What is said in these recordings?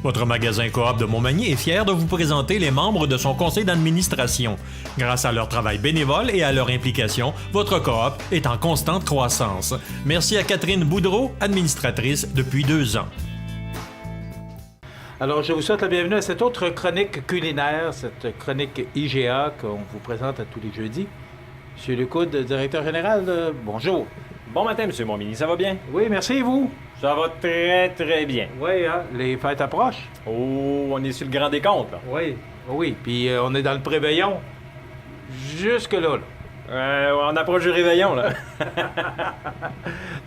Votre magasin Coop de Montmagny est fier de vous présenter les membres de son conseil d'administration. Grâce à leur travail bénévole et à leur implication, votre Coop est en constante croissance. Merci à Catherine Boudreau, administratrice depuis 2 ans. Alors, je vous souhaite la bienvenue à cette autre chronique culinaire, cette chronique IGA qu'on vous présente à tous les jeudis. Monsieur Lecoud, directeur général, bonjour. Bon matin, M. Montminy, ça va bien? Oui, merci, et vous? Ça va très, très bien. Oui, hein, les fêtes approchent. Oh, on est sur le grand décompte, là. Oui, oui, puis on est dans le préveillon. Jusque-là, là. On approche du réveillon, là.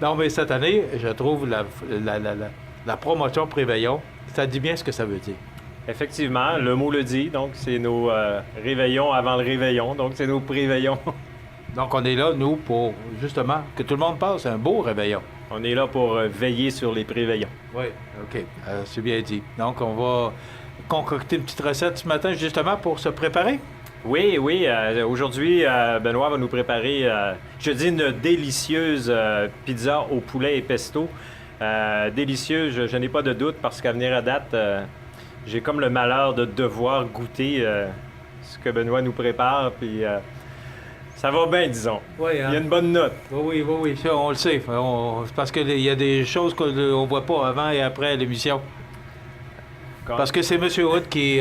Non, mais cette année, je trouve la promotion préveillon, ça dit bien ce que ça veut dire. Effectivement, le mot le dit, donc c'est nos réveillons avant le réveillon, donc c'est nos préveillons. Donc, on est là, nous, pour, justement, que tout le monde passe un beau réveillon. On est là pour veiller sur les préveillons. Oui, OK, c'est bien dit. Donc, on va concocter une petite recette ce matin, justement, pour se préparer. Oui, aujourd'hui, Benoît va nous préparer, je dis, une délicieuse pizza au poulet et pesto. Délicieuse, je n'ai pas de doute, parce qu'à venir à date, j'ai comme le malheur de devoir goûter ce que Benoît nous prépare, puis ça va bien, disons. Oui, hein? Il y a une bonne note. Oui, ça, on le sait. C'est parce qu'il y a des choses qu'on ne voit pas avant et après l'émission. Parce que c'est M. Hood qui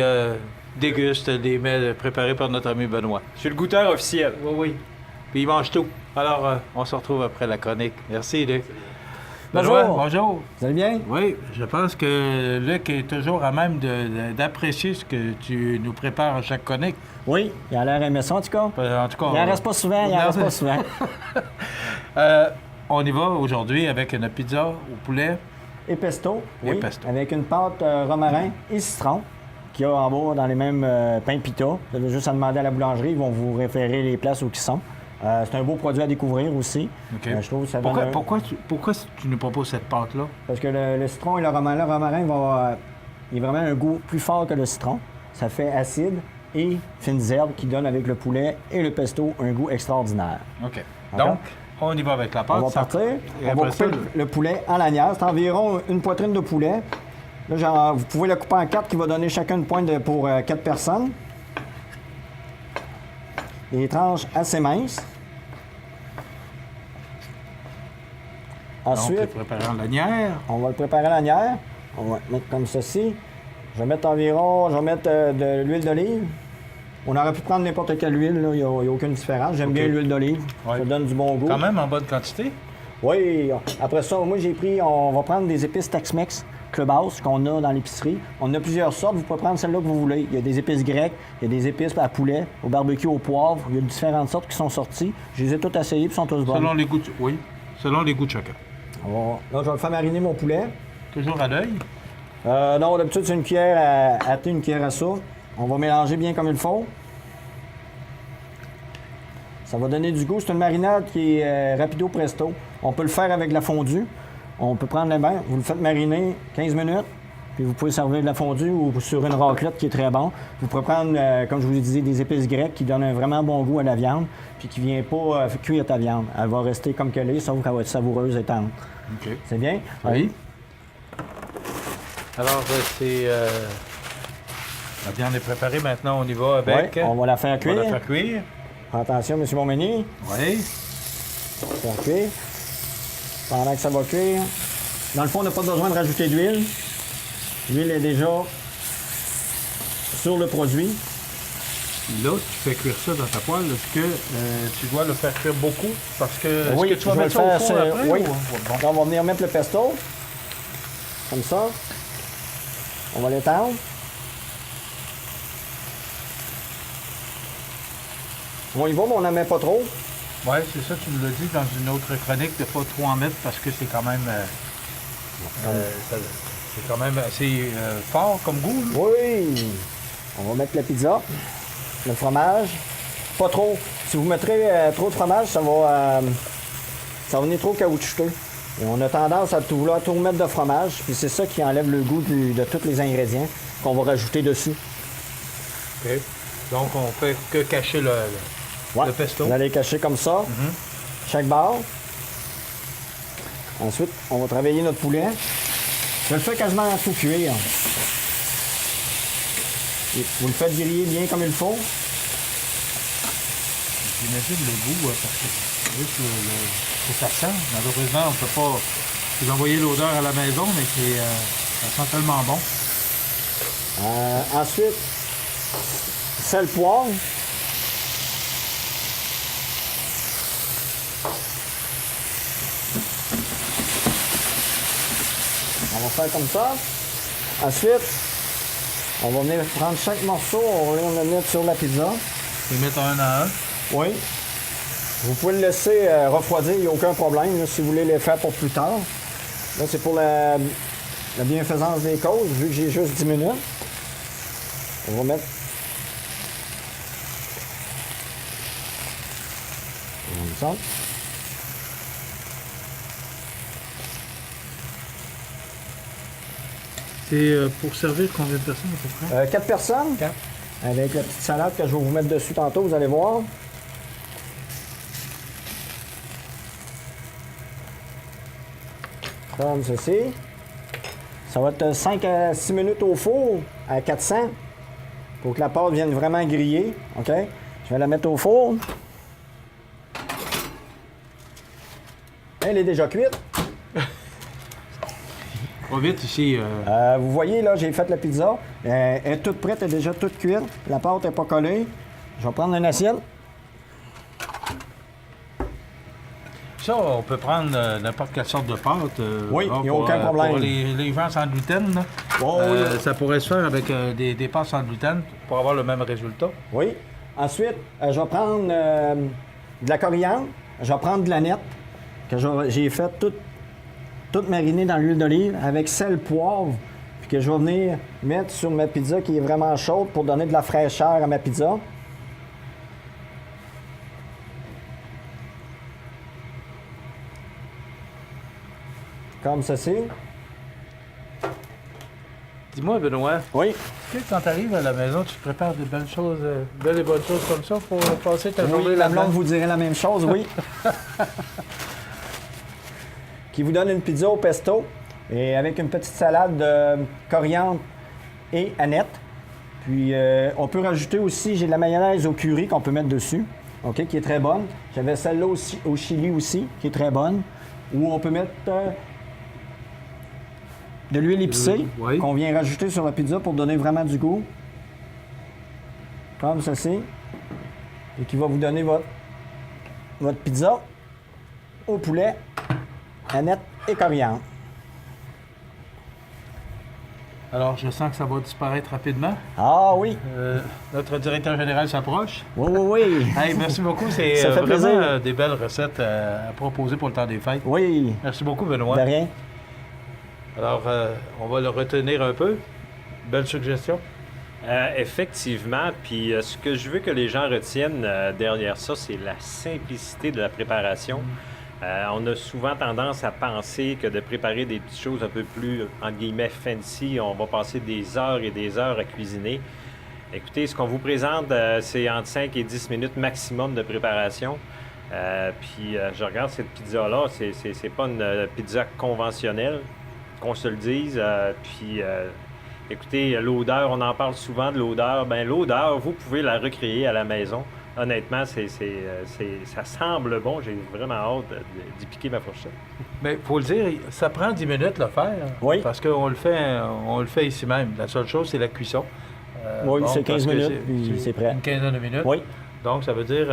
déguste les mets préparés par notre ami Benoît. Je suis le goûteur officiel. Oui. Puis il mange tout. Alors, on se retrouve après la chronique. Merci, Luc. Bonjour. Bonjour. Vous allez bien? Oui, je pense que Luc est toujours à même d'apprécier ce que tu nous prépares à chaque chronique. Oui, il a l'air aimé ça, en tout cas. En tout cas, Il en reste pas souvent, On y va aujourd'hui avec une pizza au poulet. Et pesto, Et oui, pesto. avec une pâte romarin et citron qu'il y a en bas dans les mêmes pains pita. Vous avez juste à demander à la boulangerie, ils vont vous référer les places où ils sont. C'est un beau produit à découvrir aussi. OK. Je trouve que ça Pourquoi, donne un- pourquoi tu nous proposes cette pâte-là? Parce que le citron et le romarin il a vraiment un goût plus fort que le citron. Ça fait acide et fines herbes qui donnent avec le poulet et le pesto un goût extraordinaire. OK. D'accord. Donc, on y va avec la pâte. On va partir. Et On après va couper ça, le poulet en lanière. C'est environ une poitrine de poulet. Là, vous pouvez le couper en 4 qui va donner chacun une pointe pour 4 personnes. Des tranches assez minces. Donc, le Ensuite, préparer en lanière. on va le préparer à lanière. On va le mettre comme ceci. Je vais mettre de l'huile d'olive. On aurait pu prendre n'importe quelle huile, il n'y a aucune différence. J'aime OK. bien l'huile d'olive. Ouais. Ça donne du bon goût. Quand même en bonne quantité. Oui, après ça, moi on va prendre des épices Tex-Mex Clubhouse qu'on a dans l'épicerie. On a plusieurs sortes, vous pouvez prendre celle-là que vous voulez. Il y a des épices grecques, il y a des épices à poulet, au barbecue, au poivre. Il y a différentes sortes qui sont sorties. Je les ai toutes essayées et sont toutes bonnes. Selon les goûts selon les goûts de chacun. Là, je vais le faire mariner mon poulet. Toujours à l'œil. Non, d'habitude, c'est une cuillère à thé, une cuillère à soupe. On va mélanger bien comme il faut. Ça va donner du goût. C'est une marinade qui est rapido presto. On peut le faire avec de la fondue. On peut prendre le bain, vous le faites mariner 15 minutes, puis vous pouvez servir de la fondue ou sur une raclette qui est très bon. Vous pouvez prendre, comme je vous disais, des épices grecques qui donnent un vraiment bon goût à la viande, puis qui ne vient pas cuire ta viande. Elle va rester comme qu'elle est, sauf qu'elle va être savoureuse et tendre. OK. C'est bien? Oui. Alors, c'est... la viande est préparée. Maintenant, on y va avec... Oui, on va la faire On cuire. va la faire cuire. Attention, M. Montmagny. Oui. Faire cuire. Pendant que ça va cuire. Dans le fond, on n'a pas besoin de rajouter d'huile. L'huile est déjà sur le produit. Là, tu fais cuire ça dans ta poêle. Est-ce que tu dois le faire cuire beaucoup? Parce que... Oui, Est-ce que tu vas je vais mettre le ça au faire, four c'est- après? oui. Bon. Là, on va venir mettre le pesto. Comme ça. On va l'étendre. On y va, mais on n'en met pas trop. Oui, c'est ça, tu me l'as dit dans une autre chronique, de ne pas trop en mettre parce que c'est quand même... c'est quand même assez fort comme goût. Là. Oui. On va mettre la pizza, le fromage. Pas trop. Si vous mettrez trop de fromage, ça va venir trop caoutchouteux. Et on a tendance à vouloir tout remettre de fromage, puis c'est ça qui enlève le goût de tous les ingrédients qu'on va rajouter dessus. OK. Donc, on fait que cacher le pesto. Vous allez cacher comme ça, chaque barre. Ensuite, on va travailler notre poulet. Je le fais quasiment à tout cuire. Et vous le faites griller bien comme il faut. J'imagine le goût, parce que c'est juste que ça sent. Malheureusement, on ne peut pas vous envoyer l'odeur à la maison, mais ça sent tellement bon. Ensuite, sel, poivre. On va faire comme ça. Ensuite, on va venir prendre chaque morceau, on va le mettre sur la pizza. Les mettre un à un. Oui. Vous pouvez le laisser refroidir, il n'y a aucun problème, là, si vous voulez les faire pour plus tard. Là, c'est pour la bienfaisance des causes, vu que j'ai juste 10 minutes. On va mettre... Comme ça. C'est pour servir combien de personnes à peu près? 4 personnes. 4. Avec la petite salade que je vais vous mettre dessus tantôt, vous allez voir. Comme ceci. Ça va être 5 à 6 minutes au four à 400 pour que la pâte vienne vraiment griller. OK? Je vais la mettre au four. Elle est déjà cuite. Pas vite ici. Vous voyez, là, j'ai fait la pizza. Elle est toute prête, elle est déjà toute cuite. La pâte n'est pas collée. Je vais prendre une assiette. Ça, on peut prendre n'importe quelle sorte de pâte. Oui, il n'y a aucun problème. Pour les gens sans gluten, là, Oh, oui. ça pourrait se faire avec des pâtes sans gluten pour avoir le même résultat. Oui. Ensuite, je vais prendre de la coriandre. Je vais prendre de la nette que j'ai fait toute marinée dans l'huile d'olive avec sel, poivre, puis que je vais venir mettre sur ma pizza qui est vraiment chaude pour donner de la fraîcheur à ma pizza. Comme ceci. Dis-moi, Benoît, Oui. quand tu arrives à la maison, tu te prépares de belles choses, belles et bonnes choses comme ça pour passer ta journée Oui, la là-dedans? blonde vous dirait la même chose, oui. Qui vous donne une pizza au pesto et avec une petite salade de coriandre et aneth. Puis on peut rajouter aussi, j'ai de la mayonnaise au curry qu'on peut mettre dessus, OK, qui est très bonne. J'avais celle-là aussi, au chili aussi, qui est très bonne. Ou on peut mettre de l'huile épicée Oui. qu'on vient rajouter sur la pizza pour donner vraiment du goût. Comme ceci. Et qui va vous donner votre pizza au poulet, aneth et coriandre. Alors, je sens que ça va disparaître rapidement. Ah oui, Notre directeur général s'approche. oui, oui, oui. Hey, merci beaucoup. C'est Ça fait vraiment plaisir. des belles recettes à proposer pour le temps des fêtes. Oui, Merci beaucoup, de Benoît. rien. Alors, on va le retenir un peu. Belle suggestion. Effectivement, puis ce que je veux que les gens retiennent derrière ça, c'est la simplicité de la préparation. On a souvent tendance à penser que de préparer des petites choses un peu plus, entre guillemets, fancy, on va passer des heures et des heures à cuisiner. Écoutez, ce qu'on vous présente, c'est entre 5 et 10 minutes maximum de préparation. Puis je regarde cette pizza-là, c'est pas une pizza conventionnelle, qu'on se le dise. Écoutez, l'odeur, on en parle souvent de l'odeur. Bien, l'odeur, vous pouvez la recréer à la maison. Honnêtement, ça semble bon. J'ai vraiment hâte d'y piquer ma fourchette. Mais il faut le dire, ça prend 10 minutes le faire. Oui. Parce qu'on le fait ici même. La seule chose, c'est la cuisson. Oui, bon, c'est 15 parce que minutes, puis c'est prêt. Une quinzaine de minutes. Oui. Donc, ça veut dire,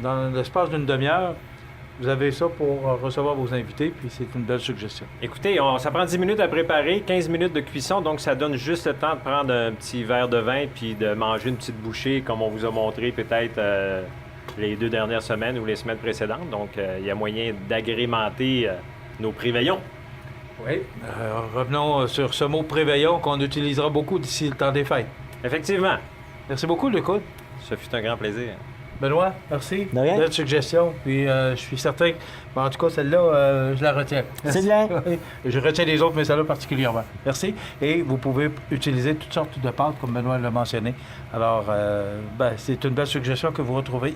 dans l'espace d'une demi-heure, vous avez ça pour recevoir vos invités, puis c'est une belle suggestion. Écoutez, ça prend 10 minutes à préparer, 15 minutes de cuisson, donc ça donne juste le temps de prendre un petit verre de vin puis de manger une petite bouchée, comme on vous a montré peut-être les 2 dernières semaines ou les semaines précédentes. Donc, il y a moyen d'agrémenter nos préveillons. Oui. Revenons sur ce mot préveillon qu'on utilisera beaucoup d'ici le temps des fêtes. Effectivement, Merci beaucoup, Luc. ce fut un grand plaisir. Benoît, merci. De rien. Belle suggestion. Puis je suis certain que, en tout cas, celle-là, je la retiens. C'est bien. Oui. Je retiens les autres, mais celle-là particulièrement. Merci. Et vous pouvez utiliser toutes sortes de pâtes, comme Benoît l'a mentionné. Alors, c'est une belle suggestion que vous retrouvez